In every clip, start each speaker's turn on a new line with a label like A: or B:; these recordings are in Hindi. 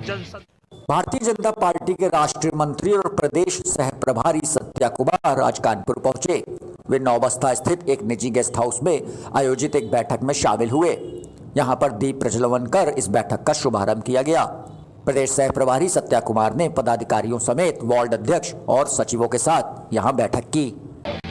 A: भारतीय जनता पार्टी के राष्ट्रीय मंत्री और प्रदेश सह प्रभारी सत्या कुमार आज कानपुर पहुंचे। वे नौबस्ता स्थित एक निजी गेस्ट हाउस में आयोजित एक बैठक में शामिल हुए। यहां पर दीप प्रज्वलन कर इस बैठक का शुभारंभ किया गया। प्रदेश सह प्रभारी सत्या कुमार ने पदाधिकारियों समेत वार्ड अध्यक्ष और सचिवों के साथ यहां बैठक की।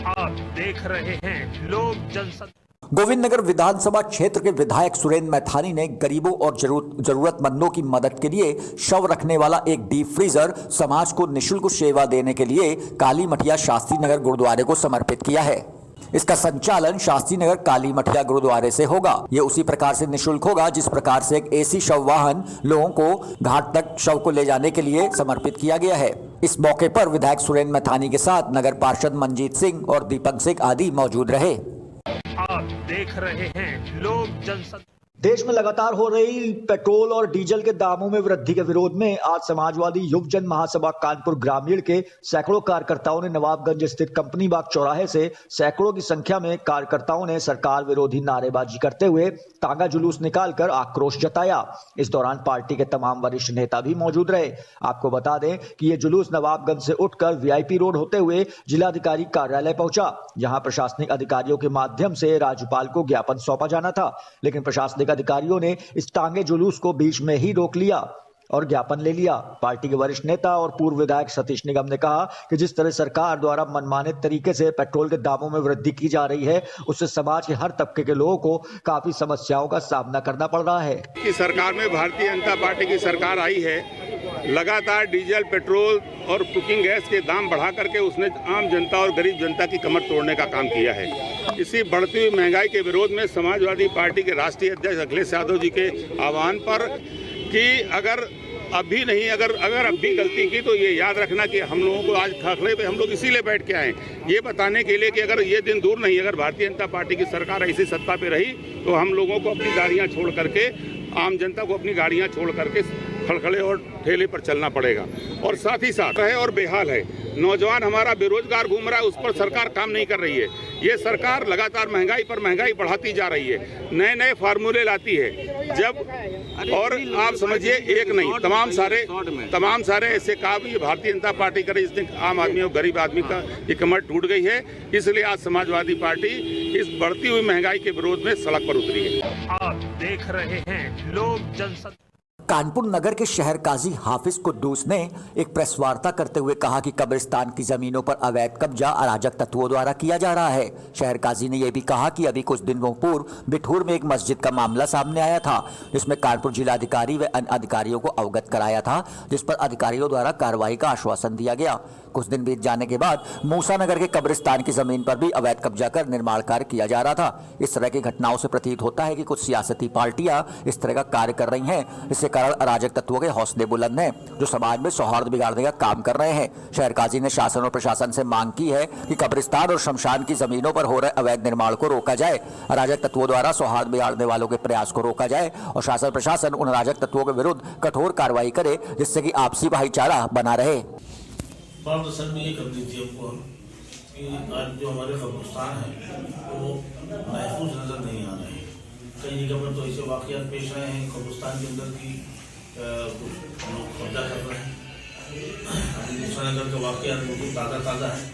B: आप देख रहे हैं लोक जनशक्ति।
A: गोविंदनगर विधानसभा क्षेत्र के विधायक सुरेंद्र मैथानी ने गरीबों और जरूरतमंदों की मदद के लिए शव रखने वाला एक डीप फ्रीजर समाज को निःशुल्क सेवा देने के लिए काली मठिया शास्त्री नगर गुरुद्वारे को समर्पित किया है। इसका संचालन शास्त्री नगर काली मठिया गुरुद्वारे से होगा। ये उसी प्रकार से निःशुल्क होगा जिस प्रकार से एक एसी शव वाहन लोगों को घाट तक शव को ले जाने के लिए समर्पित किया गया है। इस मौके पर विधायक सुरेंद्र मैथानी के साथ नगर पार्षद मंजीत सिंह और दीपक सिंह आदि मौजूद रहे।
B: आप देख रहे हैं लोक जनशक्ति।
A: देश में लगातार हो रही पेट्रोल और डीजल के दामों में वृद्धि के विरोध में आज समाजवादी युव जन महासभा कानपुर ग्रामीण के सैकड़ों कार्यकर्ताओं ने नवाबगंज स्थित कंपनी बाग चौराहे से सैकड़ों की संख्या में कार्यकर्ताओं ने सरकार विरोधी नारेबाजी करते हुए तांगा जुलूस निकालकर आक्रोश जताया। इस दौरान पार्टी के तमाम वरिष्ठ नेता भी मौजूद रहे। आपको बता दें कि ये जुलूस नवाबगंज से उठकर वीआईपी रोड होते हुए जिलाधिकारी कार्यालय पहुंचा। यहां प्रशासनिक अधिकारियों के माध्यम से राज्यपाल को ज्ञापन सौंपा जाना था, लेकिन प्रशासनिक अधिकारियों ने इस तांगे जुलूस को बीच में ही रोक लिया और ज्ञापन ले लिया। पार्टी के वरिष्ठ नेता और पूर्व विधायक सतीश निगम ने कहा कि जिस तरह सरकार द्वारा मनमाने तरीके से पेट्रोल के दामों में वृद्धि की जा रही है, उससे समाज के हर तबके के लोगों को काफी समस्याओं का सामना करना पड़ रहा है।
C: कि सरकार में भारतीय जनता पार्टी की सरकार आई है, लगातार डीजल, पेट्रोल और कुकिंग गैस के दाम बढ़ा करके उसने आम जनता और गरीब जनता की कमर तोड़ने का काम किया है। इसी बढ़ती हुई महंगाई के विरोध में समाजवादी पार्टी के राष्ट्रीय अध्यक्ष अखिलेश यादव जी के आह्वान पर कि अगर अब भी गलती की तो ये याद रखना कि हम लोगों को आज खाखड़े पे हम लोग इसीलिए बैठ के आए, ये बताने के लिए कि अगर ये दिन दूर नहीं, अगर भारतीय जनता पार्टी की सरकार ऐसी सत्ता पे रही तो हम लोगों को अपनी गाड़ियां छोड़ करके, आम जनता को अपनी गाड़ियां छोड़ करके खड़खड़े और ठेले पर चलना पड़ेगा। और साथ ही साथ है और बेहाल है, नौजवान हमारा बेरोजगार घूम रहा है, उस पर सरकार काम नहीं कर रही है। ये सरकार लगातार महंगाई पर महंगाई बढ़ाती जा रही है, नए नए फार्मूले लाती है। जब और आप समझिए एक नहीं, तमाम सारे ऐसे काम ये भारतीय जनता पार्टी करे जिसने आम आदमी और गरीब आदमी का ये कमर टूट गई है। इसलिए आज समाजवादी पार्टी इस बढ़ती हुई महंगाई के विरोध में सड़क पर उतरी है।
B: आप देख रहे हैं लोक जनशक्ति।
A: कानपुर नगर के शहर काजी हाफिज कुद्दूस ने एक प्रेस वार्ता करते हुए कहा कि कब्रिस्तान की जमीनों पर अवैध कब्जा अराजक तत्वों द्वारा किया जा रहा है। शहर काजी ने यह भी कहा कि अभी कुछ दिनों पूर्व बिठूर में एक मस्जिद का मामला सामने आया था, जिसमें कानपुर जिलाधिकारी व अन्य अधिकारियों को अवगत कराया था, जिस पर अधिकारियों द्वारा कार्रवाई का आश्वासन दिया गया। कुछ दिन बीत जाने के बाद मूसा नगर के कब्रिस्तान की जमीन पर भी अवैध कब्जा कर निर्माण कार्य किया जा रहा था। इस तरह की घटनाओं से प्रतीत होता है कि कुछ सियासती पार्टियां इस तरह का कार्य कर रही हैं। इससे कारण अराजक तत्वों के हौसले बुलंद हैं, जो समाज में सौहार्द बिगाड़ने का काम कर रहे हैं। शहर काजी ने शासन और प्रशासन से मांग की है कि कब्रिस्तान और शमशान की जमीनों पर हो रहे अवैध निर्माण को रोका जाए, अराजक तत्वों द्वारा सौहार्द बिगाड़ने वालों के प्रयास को रोका जाए और शासन प्रशासन उन अराजक तत्वों के विरुद्ध कठोर कार्रवाई करे, जिससे कि आपसी भाईचारा बना रहे।
D: बात असल में ये करनी थी हमको कि आज जो हमारे कब्रिस्तान है वो महफूज नजर नहीं आ रहे हैं। कई जगह पर तो ऐसे वाकयात पेश आए हैं कब्रिस्तान के अंदर की कुछ लोग कब्जा कर रहे हैं। मूसा नगर का वाकया बिल्कुल ताज़ा है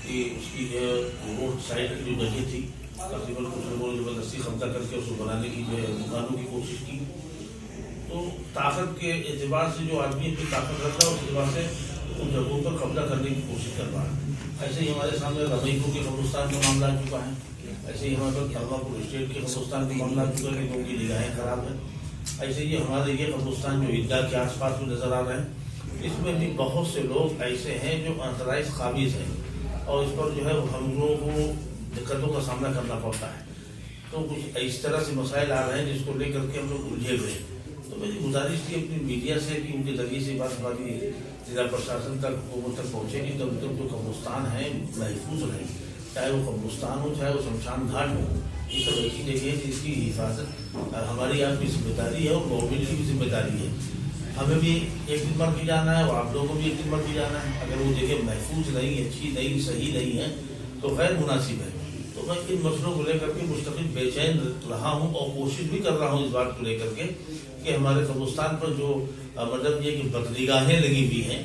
D: कि उसकी जो रोड साइड की जो जगह थी तकरीबन कुछ लोगों ने जबरदस्ती कब्जा करके उसको बनाने की जो है दुकानों की कोशिश की। तो ताकत के एतबार से जो आदमी अपनी ताकत रखता है उस एतबार से उन जगहों पर कब्जा करने की कोशिश कर रहा है। ऐसे ही हमारे सामने रमईपुर के कब्रिस्तान का मामला आ चुका है, ऐसे ही हमारे पास धर्मापुर स्टेट के कब्रिस्तान का मामला आ चुका है कि उनकी निगाहें खराब है। ऐसे ही हमारे ये कब्रिस्तान जो ईदगाह के आसपास में नजर आ रहे हैं, इसमें भी बहुत से लोग ऐसे हैं जो अनतराइज काबिज हैं और इस पर जो है हम लोगों को दिक्कतों का सामना करना पड़ता है। तो कुछ इस तरह से मसाइल आ रहे हैं जिसको लेकर के हम लोग उलझे हुए हैं। तो मेरी गुजारिश थी अपनी मीडिया से कि उनके जरिए से बात हमारी जिला प्रशासन तक हुकूमत तक पहुँचेगी, तब तक जो कब्रिस्तान है महफूज रहे, चाहे वो कब्रिस्तान हो चाहे वो शमशान घाट हो। ये सब ऐसी जगह है जिसकी हिफाजत हमारी आपकी जिम्मेदारी है और गवर्नमेंट की भी जिम्मेदारी है। हमें भी एक दिन मर भी जाना है और आप लोगों को भी एक दिन मर भी जाना है। अगर वो जगह महफूज नहीं, अच्छी नहीं, सही नहीं है तो गैर मुनासिब है। तो मैं इन मसलों को लेकर के मुस्तकिल बेचैन रहा हूँ और कोशिश भी कर रहा हूँ इस बात को लेकर के कि हमारे कब्रिस्तान पर जो मतलब ये कि बदरीगाहें लगी हुई हैं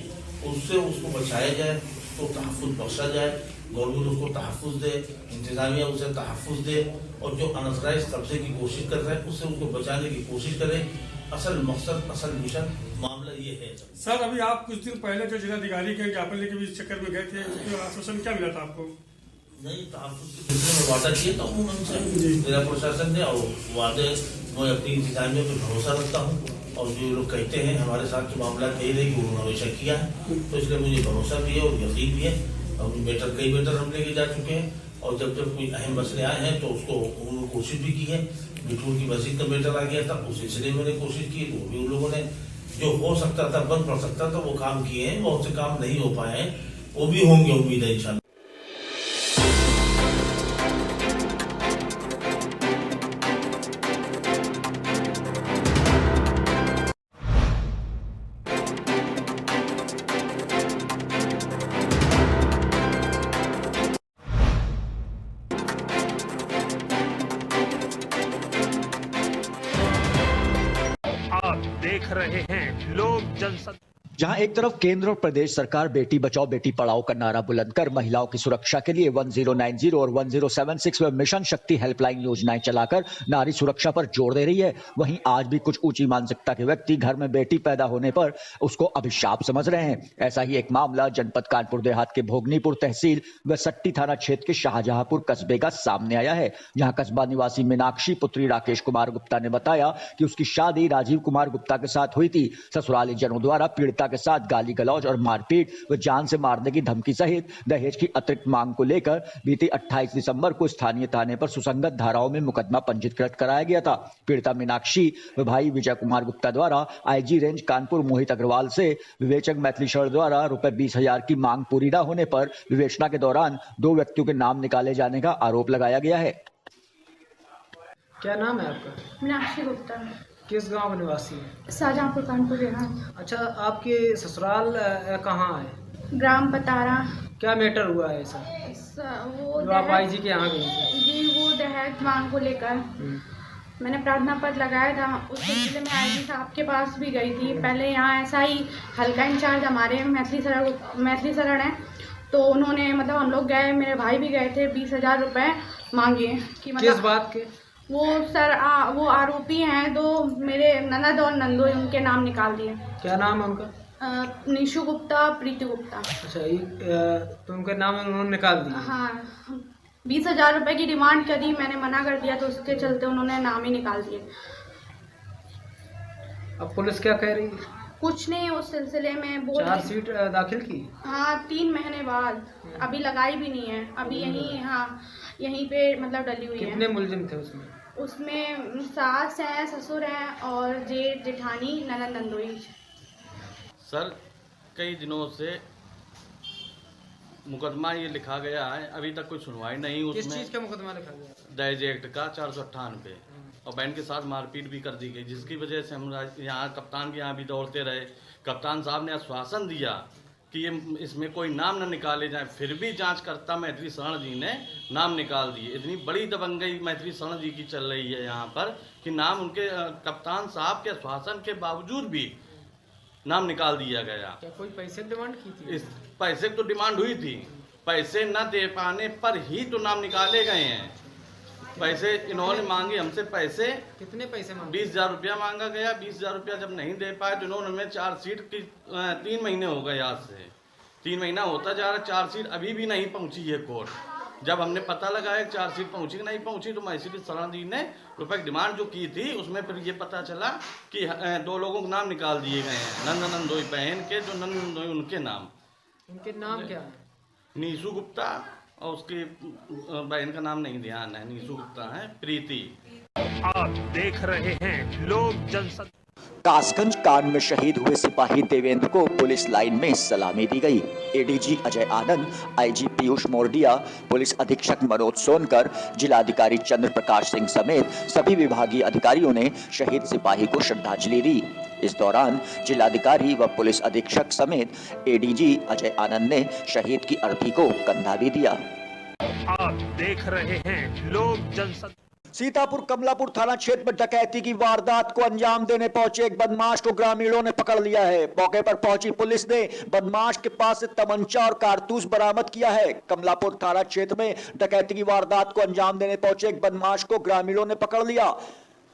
D: उससे उसको बचाया जाए, उसको तहफ़्फ़ुज़ बख्शा जाए, गवर्नमेंट उसको तहफ़्फ़ुज़ दे, इंतज़ामिया उसे तहफ़्फ़ुज़ दे और जो अनऑथराइज़ कब्जे की कोशिश कर रहे हैं उससे उनको बचाने की कोशिश करें। असल मकसद, असल मिशन, मामला ये है।
E: सर अभी आप कुछ दिन पहले जो जिलाधिकारी के ज्ञापन लेके भी इस चक्कर में गए थे, उसके आश्वासन क्या मिला था आपको?
D: नहीं, तहफ़्फ़ुज़ के में वादा किया था उन्होंने, जिला प्रशासन ने, और वादे मैं अपनी इंतजामिया पर भरोसा रखता हूँ और जो लोग कहते हैं हमारे साथ जो मामला कह रहे कि उन्होंने हमेशा किया है, तो इसलिए मुझे भरोसा भी है और यकीन भी है। और कई बेटर हम लेके जा चुके हैं और जब कोई अहम मसले आए हैं तो उसको उन्होंने कोशिश भी की है। बिठूर की मस्जिद का बेटर आ गया था, उस सिलसिले में मैंने कोशिश की, वो भी उन लोगों ने जो हो सकता था, बन पड़ सकता था, वो काम किए हैं। बहुत से काम नहीं हो पाए हैं, वो भी होंगे, उम्मीद है इंशाल्लाह।
B: आप देख रहे हैं लोक जनशक्ति।
A: जहां एक तरफ केंद्र और प्रदेश सरकार बेटी बचाओ बेटी पढ़ाओ का नारा बुलंद कर महिलाओं की सुरक्षा के लिए 1090 और 1076 में मिशन शक्ति हेल्पलाइन योजनाएं चलाकर नारी सुरक्षा पर जोर दे रही है, वहीं आज भी कुछ ऊंची मानसिकता के व्यक्ति घर में बेटी पैदा होने पर उसको अभिशाप समझ रहे हैं। ऐसा ही एक मामला जनपद कानपुर देहात के भोगनीपुर तहसील व सट्टी थाना क्षेत्र के शाहजहांपुर कस्बे का सामने आया है, जहां कस्बा निवासी मीनाक्षी पुत्री राकेश कुमार गुप्ता ने बताया कि उसकी शादी राजीव कुमार गुप्ता के साथ हुई थी। ससुराली जनों द्वारा पीड़िता के साथ गाली गलौज और मारपीट व जान से मारने की धमकी सहित दहेज की अतिरिक्त मांग को लेकर बीती 28 दिसंबर को स्थानीय थाने पर सुसंगत धाराओं में मुकदमा पंजीकृत कराया गया था। पीड़िता मीनाक्षी व भाई विजय कुमार गुप्ता द्वारा आईजी रेंज कानपुर मोहित अग्रवाल से विवेचक मैथिली शरण द्वारा रुपए 20,000 की मांग पूरी न होने पर विवेचना के दौरान 2 व्यक्तियों के नाम निकाले जाने का आरोप लगाया गया है।
F: क्या नाम है आपका?
G: मीनाक्षी गुप्ता।
F: किस गांव के निवासी हैं?
G: शाहजहांपुर कानपुर देहात।
F: अच्छा, आपके ससुराल कहाँ है?
G: ग्राम पतारा।
F: क्या मैटर हुआ है ऐसा
G: वो
F: जो आप आई जी के यहाँ गई थी?
G: जी, वो दहेज मांग को लेकर मैंने प्रार्थना पत्र लगाया था। उस सिलसिले में आईजी साहब के पास भी गई थी। पहले यहाँ ऐसा ही हल्का इंचार्ज हमारे मैथिली शरण है, तो उन्होंने मतलब हम लोग गए, मेरे भाई भी गए थे, 20,000 रुपये मांगे कि मतलब
F: किस बात के?
G: वो सर वो आरोपी हैं, तो मेरे ननद और नंदोई उनके नाम निकाल दिए।
F: क्या नाम है उनका?
G: निशु गुप्ता, प्रीति गुप्ता।
F: अच्छा, तो उनके नाम उन्होंने निकाल दिए?
G: हाँ, 20,000 रुपये की डिमांड करी, मैंने मना कर दिया, तो उसके चलते उन्होंने नाम ही निकाल दिए।
F: अब पुलिस क्या कह रही है?
G: कुछ नहीं, उस सिलसिले में बोल
F: चार्जशीट दाखिल की?
G: हाँ, 3 महीने बाद, अभी लगाई भी नहीं है, अभी यहीं पे मतलब डली हुई है।
F: कितने मुलजिम थे उसमें?
G: उसमें सास हैं, ससुर हैं और जेठ जेठानी ननद नंदोई।
H: सर, कई दिनों से मुकदमा ये लिखा गया है, अभी तक कोई सुनवाई नहीं। उसमें
F: किस चीज़ का मुकदमा लिखा गया?
H: दहेज एक्ट का 498 और बहन के साथ मारपीट भी कर दी गई, जिसकी वजह से हम यहाँ कप्तान के यहाँ भी दौड़ते रहे। कप्तान साहब ने आश्वासन दिया कि ये इसमें कोई नाम न निकाले जाए, फिर भी जांचकर्ता मैथिली शरण जी ने नाम निकाल दिए। इतनी बड़ी दबंगई मैथिली शरण जी की चल रही है यहाँ पर कि नाम उनके कप्तान साहब के आश्वासन के बावजूद भी नाम निकाल दिया गया।
F: क्या कोई पैसे की डिमांड की थी?
H: इस पैसे तो डिमांड हुई थी, पैसे न दे पाने पर ही तो नाम निकाले गए हैं। पैसे इन्होंने मांगे हमसे पैसे।
F: कितने पैसे मांगे?
H: 20,000 रुपया मांगा गया। 20,000 रुपया जब नहीं दे पाए तो इन्होंने हमें चार्जशीट की 3 महीने हो गए, आज से 3 महीना होता जा रहा, चार्जशीट अभी भी नहीं पहुंची है कोर्ट। जब हमने पता लगाया चार्जशीट पहुंची नहीं पहुंची, तो मैथिली शरण जी ने रुपये की डिमांड जो की थी, उसमें फिर ये पता चला कि 2 लोगों के नाम निकाल दिए गए हैं। नंदोई बहन के, जो नंदोई उनके नाम।
F: उनके नाम क्या है?
H: नीशु गुप्ता, और उसकी बहन का नाम नहीं ध्यान है, नीशु गुप्ता है, प्रीति।
B: आप देख रहे हैं लोक जनशक्ति।
A: कासगंज कांड में शहीद हुए सिपाही देवेंद्र को पुलिस लाइन में सलामी दी गई। एडीजी अजय आनंद, आईजी पीयूष मोरडिया, पुलिस अधीक्षक मनोज सोनकर, जिलाधिकारी चंद्र प्रकाश सिंह समेत सभी विभागीय अधिकारियों ने शहीद सिपाही को श्रद्धांजलि दी। इस दौरान जिलाधिकारी व पुलिस अधीक्षक समेत एडीजी अजय आनंद ने शहीद की अर्थी को कंधा भी दिया।
B: आप देख रहे हैं लोक जनशक्ति।
A: सीतापुर कमलापुर थाना क्षेत्र में डकैती की वारदात को अंजाम देने पहुंचे एक बदमाश को ग्रामीणों ने पकड़ लिया है। मौके पर पहुंची पुलिस ने बदमाश के पास से तमंचा और कारतूस बरामद किया है। कमलापुर थाना क्षेत्र में डकैती की वारदात को अंजाम देने पहुंचे एक बदमाश को ग्रामीणों ने पकड़ लिया।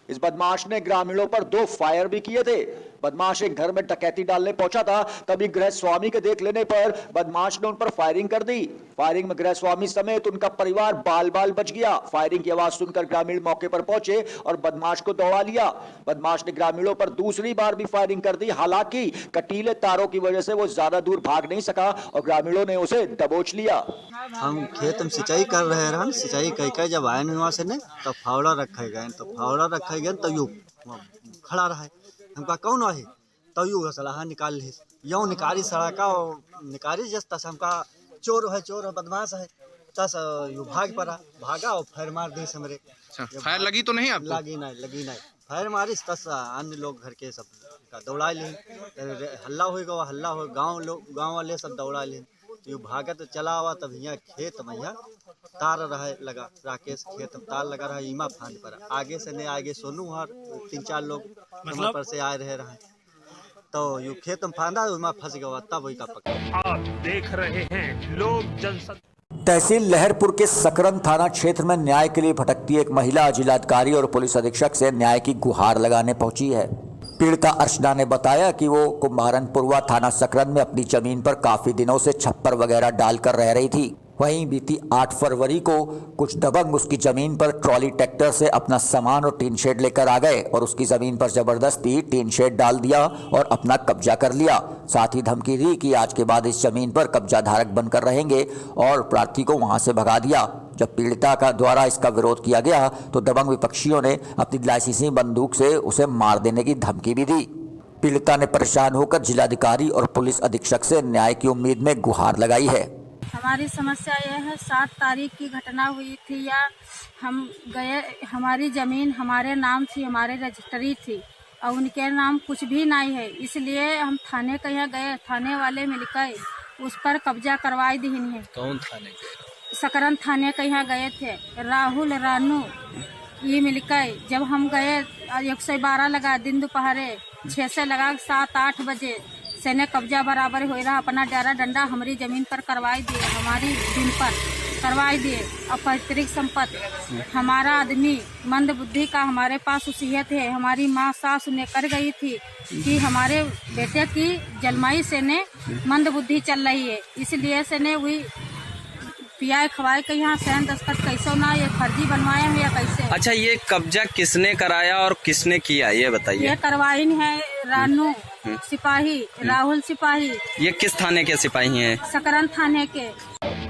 A: इस बदमाश ने ग्रामीणों पर 2 फायर भी किए थे। बदमाश एक घर में डकैती डालने पहुंचा था, तभी गृह स्वामी के देख लेने पर बदमाश ने उन पर फायरिंग कर दी। फायरिंग में गृह स्वामी समेत उनका परिवार बाल बाल बच गया। फायरिंग की आवाज सुनकर ग्रामीण मौके पर पहुंचे और बदमाश को दौड़ा लिया। बदमाश ने ग्रामीणों पर दूसरी बार भी फायरिंग कर दी। हालांकि कटीले तारों की वजह से वो ज्यादा दूर भाग नहीं सका और ग्रामीणों ने उसे दबोच लिया।
I: हम खेत में सिंचाई कर रहे हैं, सिंचाई कई जब आए वहाँ से ने तो फावड़ा रखे गए, तो यू खड़ा रहा। हमका कौन है तो यू सलाह निकाल ली, यूँ निकाली सड़का निकाली जस तस हमका चोर है बदमाश है तस यू भागा और फायर मार दी हमरे।
J: फायर लगी तो नहीं आपको?
I: लगी नहीं फायर मारी तस अन्य लोग घर के सब दौड़ा ली, हल्ला हो गाँव वाले सब दौड़ा ली। यू भागत चला हुआ तब यहाँ खेत में यहाँ तार रहे लगा, राकेश खेत में तार लगा रहा, ईमा फांद पर आगे से नहीं आगे सोनू और 3-4 लोग मतलब पर से आए रहे तो यू खेत में फांदा ईमा फंस गया, तब वही का पकड़ा।
B: आप देख रहे हैं लोक जनशक्ति।
A: तहसील लहरपुर के सकरन थाना क्षेत्र में न्याय के लिए भटकती एक महिला जिलाधिकारी और पुलिस अधीक्षक से न्याय की गुहार लगाने पहुंची है। पीड़िता अर्चना ने बताया कि वो कुम्हारनपुरवा थाना सकरन में अपनी जमीन पर काफी दिनों से छप्पर वगैरह डालकर रह रही थी। वहीं बीती 8 फरवरी को कुछ दबंग उसकी जमीन पर ट्रॉली ट्रैक्टर से अपना सामान और टीन शेड लेकर आ गए और उसकी जमीन पर जबरदस्ती टीन शेड डाल दिया और अपना कब्जा कर लिया। साथ ही धमकी दी कि आज के बाद इस जमीन पर कब्जा धारक बनकर रहेंगे और प्रार्थी को वहां से भगा दिया। जब पीड़िता का द्वारा इसका विरोध किया गया तो दबंग विपक्षियों ने अपनी लाइसेंसी बंदूक से उसे मार देने की धमकी भी दी। पीड़िता ने परेशान होकर जिलाधिकारी और पुलिस अधीक्षक से न्याय की उम्मीद में गुहार लगाई है।
K: हमारी समस्या यह है, 7 तारीख की घटना हुई थी या हम गए, हमारी ज़मीन हमारे नाम थी, हमारे रजिस्ट्री थी और उनके नाम कुछ भी नहीं है, इसलिए हम थाने के यहाँ गए। थाने वाले मिलकर उस पर कब्जा करवाई दी है।
J: कौन थाने?
K: सकरन थाने के यहाँ गए थे, राहुल रानू ये मिलकर। जब हम गए 112 लगा, दिन दोपहरे 6 से लगा 7-8 बजे से ने कब्जा बराबर हो रहा। अपना डारा डंडा हमारी जमीन पर करवाई दिए, हमारी दिन पर करवाई दिए। और पैतृक संपत्ति हमारा आदमी मंद बुद्धि का हमारे पास उसीयत है। हमारी माँ सास ने कर गई थी कि हमारे बेटे की जलमाई से ने मंद बुद्धि चल रही है, इसलिए से ने वही पियाए खवाए के यहाँ सैन दस्तखत कैसे ना ये फर्जी बनवाए हैं या कैसे?
J: अच्छा, ये कब्जा किसने कराया और किसने किया ये बताइए।
K: ये करवाई है रानू सिपाही, राहुल सिपाही।
J: ये किस थाने के सिपाही हैं?
K: सकरन थाने के।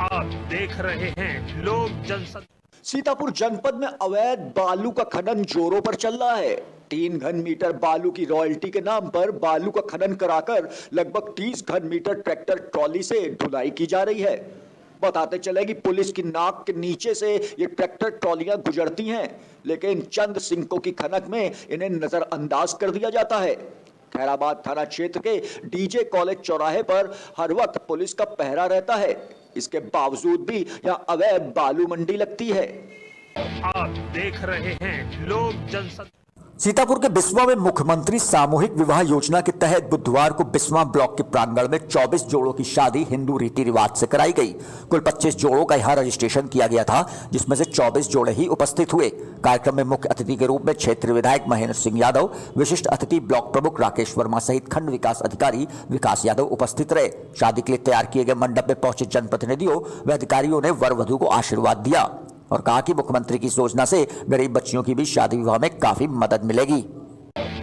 B: आप देख रहे हैं लोक जनशक्ति।
A: सीतापुर जनपद में अवैध बालू का खनन जोरों पर चल रहा है। 3 घन मीटर बालू की रॉयल्टी के नाम पर बालू का खनन कराकर लगभग 30 घन मीटर ट्रैक्टर ट्रॉली से ढुलाई की जा रही है। बताते चले कि पुलिस की नाक के नीचे से ये ट्रैक्टर ट्रॉलियां गुजरती हैं, लेकिन चंद सिंकों की खनक में इन्हें नजरअंदाज कर दिया जाता है। खैराबाद थाना क्षेत्र के डीजे कॉलेज चौराहे पर हर वक्त पुलिस का पहरा रहता है, इसके बावजूद भी यहाँ अवैध बालू मंडी लगती है।
B: आप देख रहे हैं लोक जनशक्ति।
A: सीतापुर के बिस्वा में मुख्यमंत्री सामूहिक विवाह योजना के तहत बुधवार को बिस्वा ब्लॉक के प्रांगण में 24 जोड़ों की शादी हिंदू रीति रिवाज से कराई गई। कुल 25 जोड़ों का यहां रजिस्ट्रेशन किया गया था, जिसमें से 24 जोड़े ही उपस्थित हुए। कार्यक्रम में मुख्य अतिथि के रूप में क्षेत्रीय विधायक महेंद्र सिंह यादव, विशिष्ट अतिथि ब्लॉक प्रमुख राकेश वर्मा सहित खंड विकास अधिकारी विकास यादव उपस्थित रहे। शादी के लिए तैयार किए गए मंडप में पहुंचे जनप्रतिनिधियों व अधिकारियों ने वर वधू को आशीर्वाद दिया और कहा कि मुख्यमंत्री की योजना से गरीब बच्चियों की भी शादी विवाह में काफी मदद मिलेगी।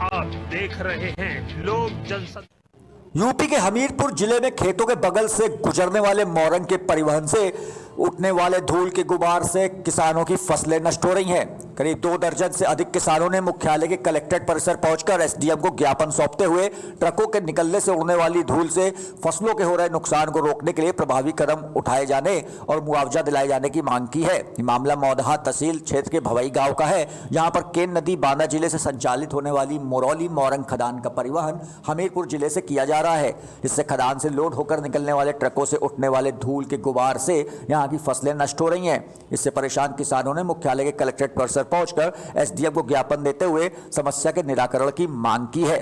B: आप देख रहे हैं लोक जनशक्ति।
A: यूपी के हमीरपुर जिले में खेतों के बगल से गुजरने वाले मोरंग के परिवहन से उठने वाले धूल के गुबार से किसानों की फसलें नष्ट हो रही हैं। करीब 2 दर्जन से अधिक किसानों ने मुख्यालय के कलेक्ट्रेट परिसर पहुंचकर एसडीएम को ज्ञापन सौंपते हुए ट्रकों के निकलने से उड़ने वाली धूल से फसलों के हो रहे नुकसान को रोकने के लिए प्रभावी कदम उठाए जाने और मुआवजा दिलाए जाने की मांग की है। ये मामला मौदहा तहसील क्षेत्र के भवई गांव का है, जहां पर केन नदी बांदा जिले से संचालित होने वाली मोरौली मोरंग खदान का परिवहन हमीरपुर जिले से किया जा रहा है। इससे खदान से लोड होकर निकलने वाले ट्रकों से उठने वाले धूल के गुबार से यहाँ की फसलें नष्ट हो रही हैं। इससे परेशान किसानों ने मुख्यालय के कलेक्ट्रेट परिसर पहुंचकर एसडीएम को ज्ञापन देते हुए समस्या के निराकरण की मांग की है।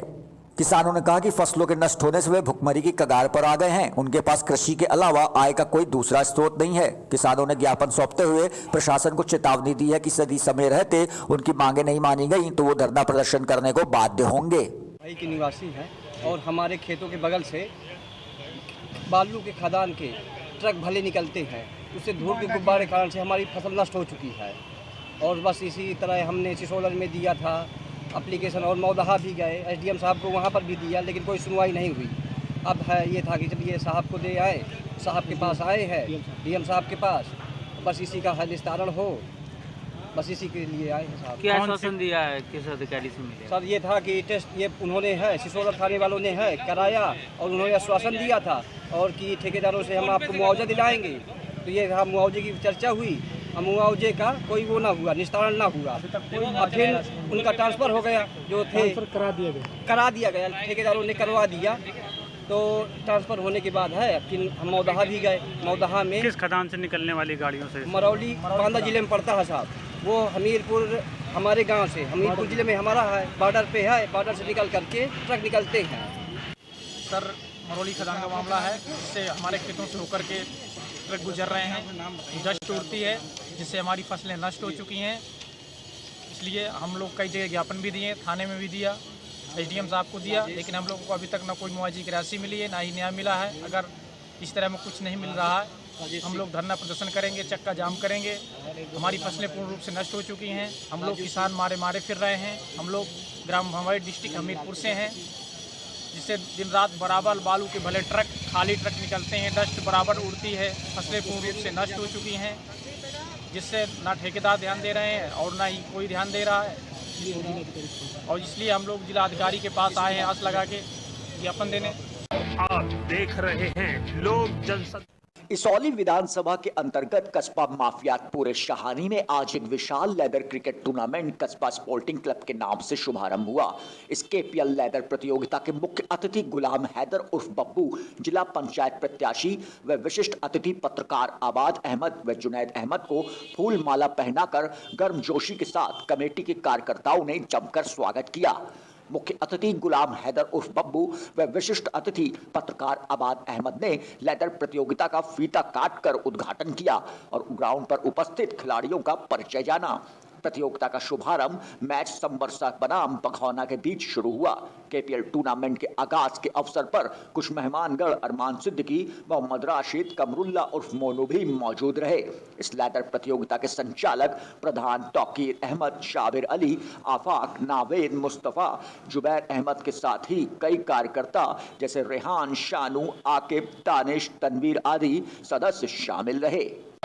A: किसानों ने कहा कि फसलों के नष्ट होने से वे भुखमरी की कगार पर आ गए हैं। उनके पास कृषि के अलावा आय का कोई दूसरा स्रोत नहीं है। किसानों ने ज्ञापन सौंपते हुए प्रशासन को चेतावनी दी है कि यदि समय रहते उनकी मांगे नहीं मानी गई तो वो धरना प्रदर्शन करने को बाध्य होंगे।
F: भाई के निवासी हैं और हमारे खेतों के बगल से बालू के खदान के ट्रक भले निकलते हैं, उससे धूल के गुब्बारे के कारण से हमारी फसल नष्ट हो चुकी है। और बस इसी तरह हमने सिसोलर में दिया था एप्लीकेशन और मौदहा भी गए, एसडीएम साहब को वहाँ पर भी दिया, लेकिन कोई सुनवाई नहीं हुई। अब है ये था कि चलिए साहब को दे आए, साहब के पास आए हैं, डीएम साहब के पास, बस इसी का हल निस्तारण हो, बस इसी के लिए आए हैं साहब।
J: क्या आश्वासन दिया है, किस अधिकारी से मिले?
F: सर ये था कि टेस्ट ये उन्होंने है सिसोलर थाने वालों ने है कराया और उन्होंने आश्वासन दिया था और कि ठेकेदारों से हम आपको मुआवजा दिलाएंगे। तो ये मुआवजे की चर्चा हुई, मुआवजे का कोई वो ना हुआ, निस्तारण ना हुआ। अब फिर उनका ट्रांसफ़र हो गया, जो थे करा दिया गया, ठेकेदारों ने करवा दिया। तो ट्रांसफ़र होने के बाद है फिर हम मौदहा भी गए। मौदहा में
E: किस खदान से निकलने वाली गाड़ियों से?
F: मरौली बांदा जिले में पड़ता है साहब, वो हमीरपुर हमारे गांव से, हमीरपुर जिले में हमारा है, बॉर्डर पे है, बॉर्डर से निकल करके ट्रक निकलते हैं।
L: सर मरौली खदान का मामला है, जिससे हमारे खेतों से होकर के ट्रक गुजर रहे हैं, डस्ट उड़ती है जिससे हमारी फसलें नष्ट हो चुकी हैं। इसलिए हम लोग कई जगह ज्ञापन भी दिए, थाने में भी दिया, एसडीएम साहब को दिया, लेकिन हम लोगों को अभी तक ना कोई मुआवजे की राशि मिली है, ना ही न्याय मिला है। अगर इस तरह में कुछ नहीं मिल रहा है, हम लोग धरना प्रदर्शन करेंगे, चक्का जाम करेंगे। हमारी फसलें पूर्ण रूप से नष्ट हो चुकी हैं। हम लोग किसान मारे फिर रहे हैं। हम लोग ग्राम भवाई डिस्ट्रिक्ट हमीरपुर से हैं, जिससे दिन रात बराबर बालू के भले ट्रक, खाली ट्रक निकलते हैं, डस्ट बराबर उड़ती है, फसलें पूर्ण रूप से नष्ट हो चुकी हैं, जिससे ना ठेकेदार ध्यान दे रहे हैं और ना ही कोई ध्यान दे रहा है। और इसलिए हम लोग जिला अधिकारी के पास आए हैं आस लगा के ज्ञापन देने।
B: आप देख रहे हैं लोक जनशक्ति।
A: इसौली विधानसभा के अंतर्गत कस्बा माफियातपुर शाहानी में आज एक विशाल लेदर क्रिकेट टूर्नामेंट कस्बा स्पोर्टिंग क्लब के नाम से शुभारंभ हुआ। इस केपीएल लेदर प्रतियोगिता के मुख्य अतिथि गुलाम हैदर उर्फ बब्बू, जिला पंचायत प्रत्याशी व विशिष्ट अतिथि पत्रकार आबाद अहमद व जुनैद अहमद को फूल माला पहनाकर गर्मजोशी के साथ कमेटी के कार्यकर्ताओं ने जमकर स्वागत किया। मुख्य अतिथि गुलाम हैदर उर्फ बब्बू व विशिष्ट अतिथि पत्रकार आबाद अहमद ने लेदर प्रतियोगिता का फीता काटकर उद्घाटन किया और ग्राउंड पर उपस्थित खिलाड़ियों का परिचय जाना। प्रतियोगिता का शुभारंभ मैच समबरसा बनाम बघौना के बीच शुरू हुआ। केपीएल टूर्नामेंट के आगाज के अवसर पर कुछ मेहमानगण अरमान सिद्दीकी, मोहम्मद राशिद, कमरुल्ला उर्फ मोनू भी मौजूद रहे। इस लेदर प्रतियोगिता के संचालक प्रधान तौकीर अहमद, शाबिर अली, आफाक, नावेद, मुस्तफ़ा, जुबैर अहमद के साथ ही कई कार्यकर्ता जैसे रेहान, शानू, आकिब, तानिश, तनवीर आदि सदस्य शामिल रहे।